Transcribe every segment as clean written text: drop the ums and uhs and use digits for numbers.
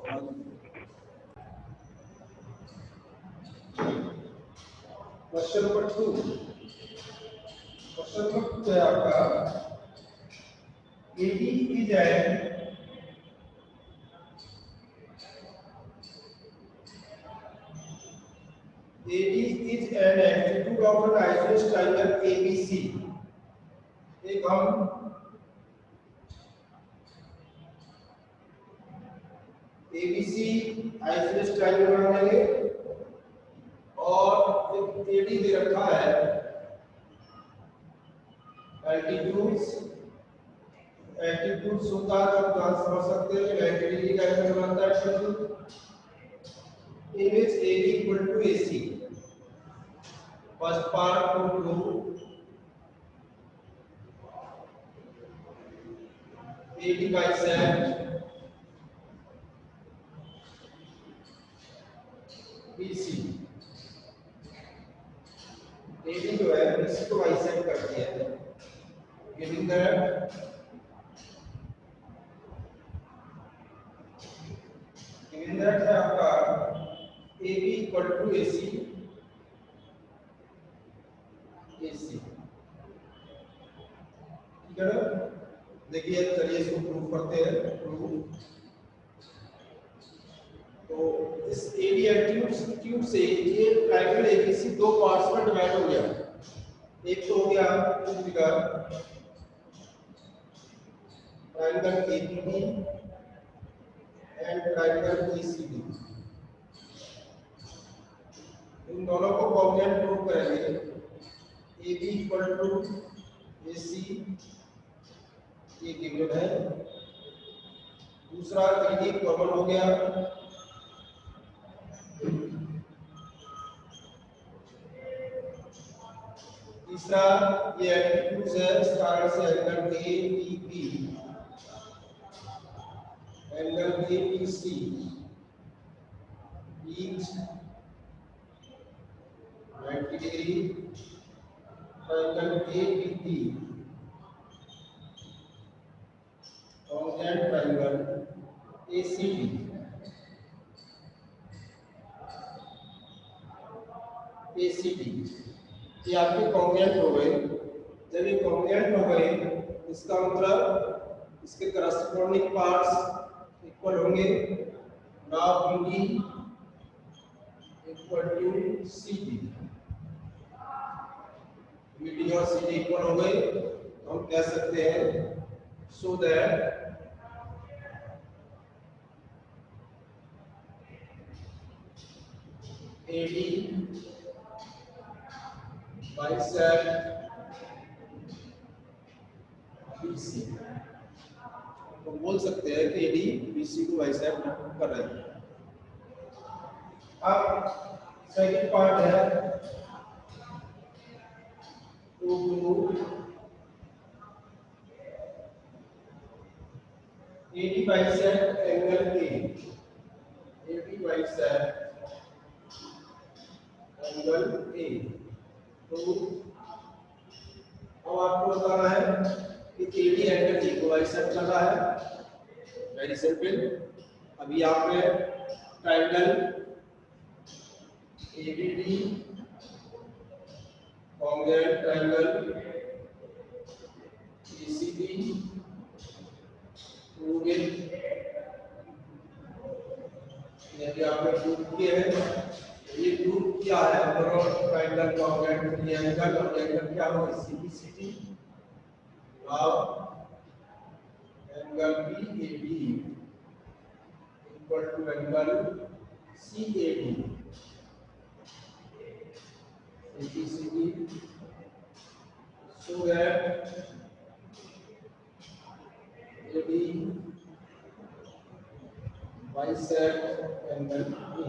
Question number 2, question number 2 है आपका AD is an altitude of an isosceles triangle ABC। एक हम ABC isosceles triangle बनाएंगे और एक AD दे रखा है एल्टीट्यूड होता है, आप जान समझ सकते हैं 90 डिग्री का एंगल बनता है एल्टीट्यूड। इमेज AD equal to AC। First part to to AD bisect BC। AD जो है BC को बाइसेक्ट करती है, गिविंग दैट है आपका AB इक्वल टू AC। ठीक है ना? देखिए चलिए इसको प्रूव करते हैं। प्रूव तो इस AD एल्टीट्यूड से ये ट्रायंगल ABC दो पार्ट्स में डिवाइड हो गया। एक तो हो गया इस figure triangle ABD and triangle ACD। इन दोनों को कॉम्बिनेट प्रूव करेंगे। AB इक्वल टू AC ये गिवन है। दूसरा 3D कॉमन हो गया। तीसरा ये एल्टीट्यूड्स है, इस कारण से angle ABB angle ABC each 90 degree. Angle ABD congruent triangle ACD। ये आपके कॉन्जेंट हो गए। जब ये कॉन्जेंट हो गए इसका मतलब इसके करस्पॉन्डिंग पार्ट्स इक्वल होंगे। Now BD equal to CD। BD और CD इक्वल हो गए तो हम कह सकते हैं so that AD bisect BC। तो बोल सकते हैं कि AD BC को बाइसेक्ट कर रहे हैं। अब सेकंड पार्ट है to AD bisect angle A। AD bisect angle A। तो अब आपको बताना है कि AD एंगल A को बाइसेक्ट कर रहा है। Very simple. अभी आपने triangle ABD congruent triangle ACD proving ये भी आपने प्रूव किए हैं। ये प्रूव किया है दोनों ट्रायंगल कॉन्जेंट ट्रायंगल और एंगल क्या होगा CBCD। Now angle BAD equal to angle CAD CBCD so that AD bisect angle E।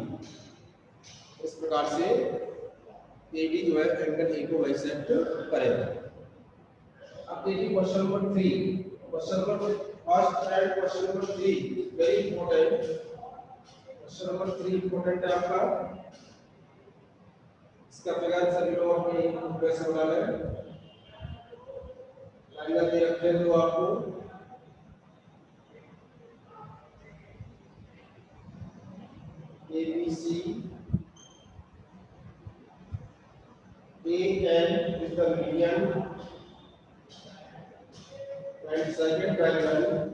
इस प्रकार से AD जो है एंगल A को बाइसेक्ट करेगा। अब देखिए question number 3। Question number first and question number 3 very important. Question number 3 important है आपका। इसका फिगर सभी लोग अपनी बुक में से बना लें। ट्रायंगल दे रखते हैं तो आपको ABC, AN is the median, and second triangle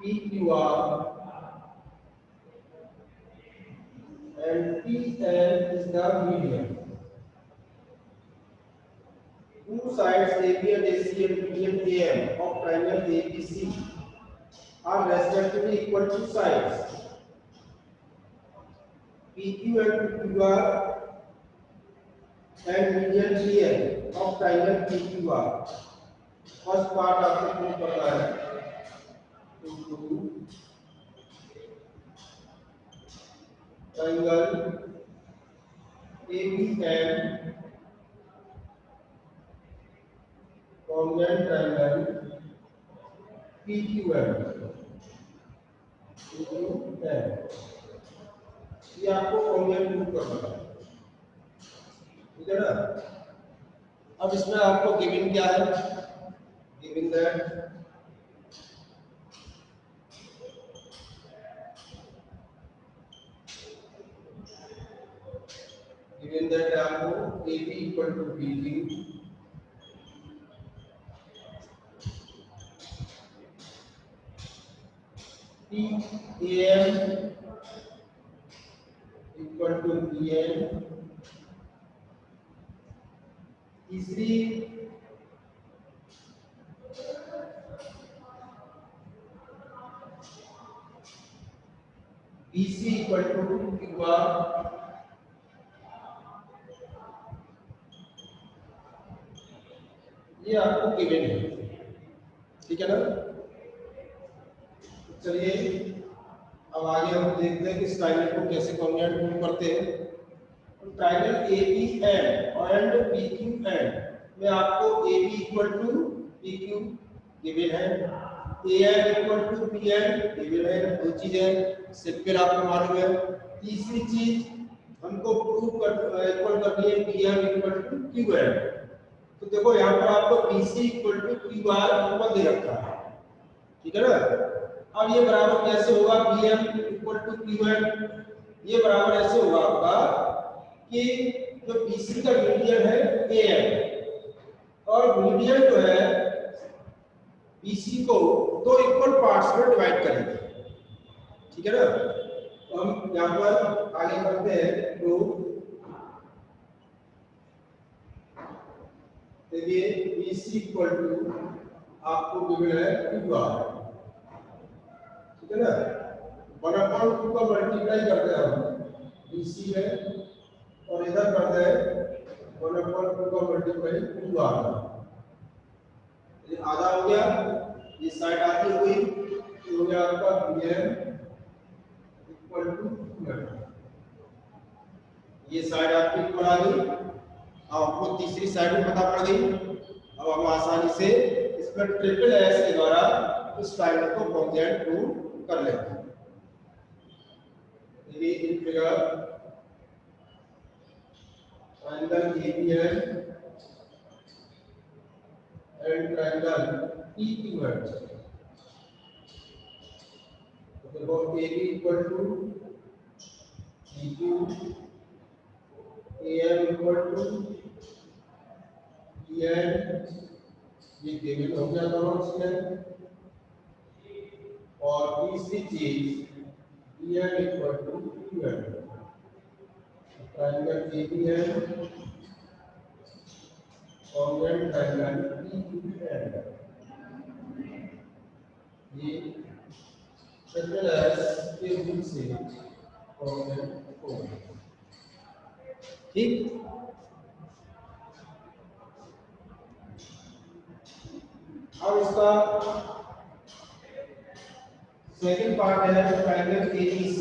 PQR, and PN is the median. Two sides AB and AC and median AM of triangle ABC are respectively equal to sides PQ and PQR and median PN of triangle PQR. First part आपको prove करना है into triangle ABN congruent triangle PQN ये आपको congruent prove करना है, ठीक है ना। अब इसमें आपको गिवन क्या है, गिवन दैट आपको AB equal to BQ, PAM equal to BN, तीसरी BC इक्वल टू QR, ये आपको गिवन है, ठीक है ना। चलिए अब आगे हम देखते हैं कि इस ट्रायंगल को कैसे कॉन्ग्रुएंट प्रूव करते हैं। तो ट्रायंगल ABN और PQN में आपको AB equal to PQ given है, AN equal to PN given है, दो चीजें सिंपल आपको मालूम है। तीसरी चीज हमको प्रूव इक्वल करनी है PM इक्वल टू QN। तो देखो यहाँ पर आपको BC इक्वल टू QR ऊपर दे रखा है, ठीक है ना। अब ये बराबर कैसे होगा PM इक्वल टू QN, ये बराबर ऐसे होगा आपका कि जो BC का मीडियन है AN और मीडियन जो है BC को दो इक्वल पार्ट्स में डिवाइड करेंगे, ठीक है ना। तो हम यहाँ पर आगे बढ़ते हैं। तो देखिए BC इक्वल टू आपको गिवन है QR, ठीक है ना। 1/2 का मल्टीप्लाई करते हैं हम BC में और इधर करते हैं 1/2 का मल्टीप्लाई QR, ये आधा हो गया, ये साइड आधी हुई तो हो गया आपका BM इक्वल टू QN, ये साइड आपकी इक्वल आ गई। अब आपको तीसरी साइड में पता पड़ गई। अब हम आसानी से इसमें ट्रिपल एस के द्वारा इस ट्रायंगल को कॉन्ग्रुएंट प्रूव कर लेते हैं। ये in figure triangle ABN and triangle PQN। तो देखो AB equal to PQ, AM equal to PN, ये गिवन हो गया दोनों इसमें। और तीसरी चीज BN equal to QN, triangle ABN congruent triangle PQN, ये ट्रिपल एस के रूप से कॉन्ग्रुएंट होगा, ठीक। अब इसका सेकंड पार्ट है triangle ABC।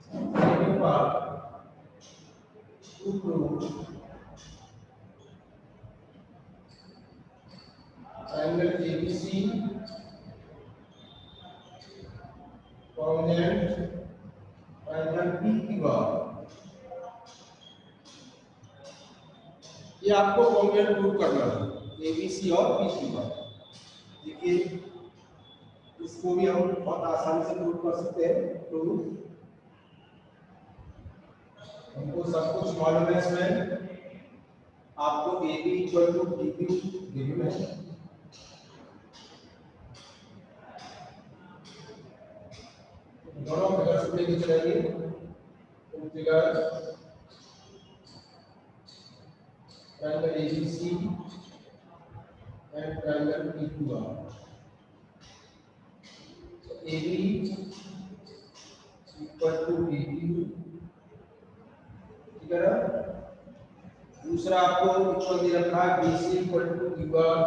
Second part to prove triangle ABC congruent triangle PQR। ये आपको कॉन्ग्रुएंट प्रूव करना है ABC और PQR। देखिए इस इसको भी हम बहुत आसानी से प्रूव कर सकते हैं। प्रूव हमको सब कुछ मालूम है इसमें। आपको A B equal to B B given है। दोनों फिगर्स को लेके चलेंगे। Figure triangle ABC and triangle PQR. AB equal to BQ, ठीक है ना। दूसरा आपको इक्वल दे रखा है BC इक्वल टू QR।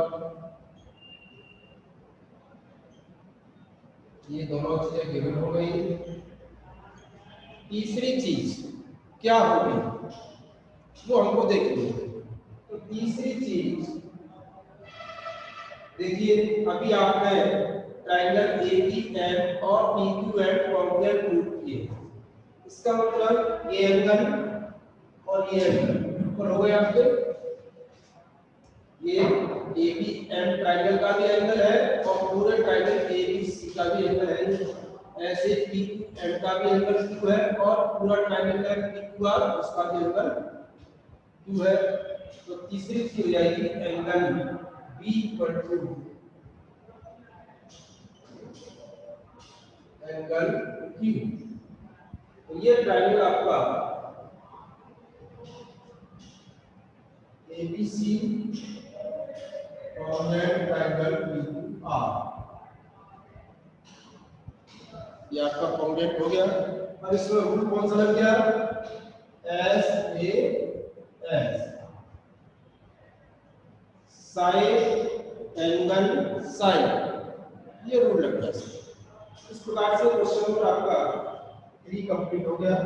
ये दोनों चीजें गिवन हो गई। तीसरी चीज क्या होगी वो हमको देखनी है। तो तीसरी चीज देखिए, अभी आपने ट्रायंगल ABM और PQM कॉन्ग्रुएंट प्रूव किए। इसका मतलब ये एंगल और ये एंगल और हो गया आपके। ये ABM ट्रायंगल का भी एंगल है और पूरे ट्रायंगल ABC का भी एंगल है। ऐसे PQM का भी एंगल Q है और पूरा ट्रायंगल है PQR, उसका भी एंगल Q है। तो तीसरी चीज हो जाएगी angle B equal to angle Q। तो ये ट्रायंगल आपका ABC कॉन्ग्रुएंट ट्रायंगल PQR, ये आपका कॉन्ग्रुएंट हो गया। अब इसमें रूल कौन सा लग गया? SAS साइन एंगल साइन, ये रूल लग गया। इस प्रकार से क्वेश्चन नंबर आपका 3 कंप्लीट हो गया।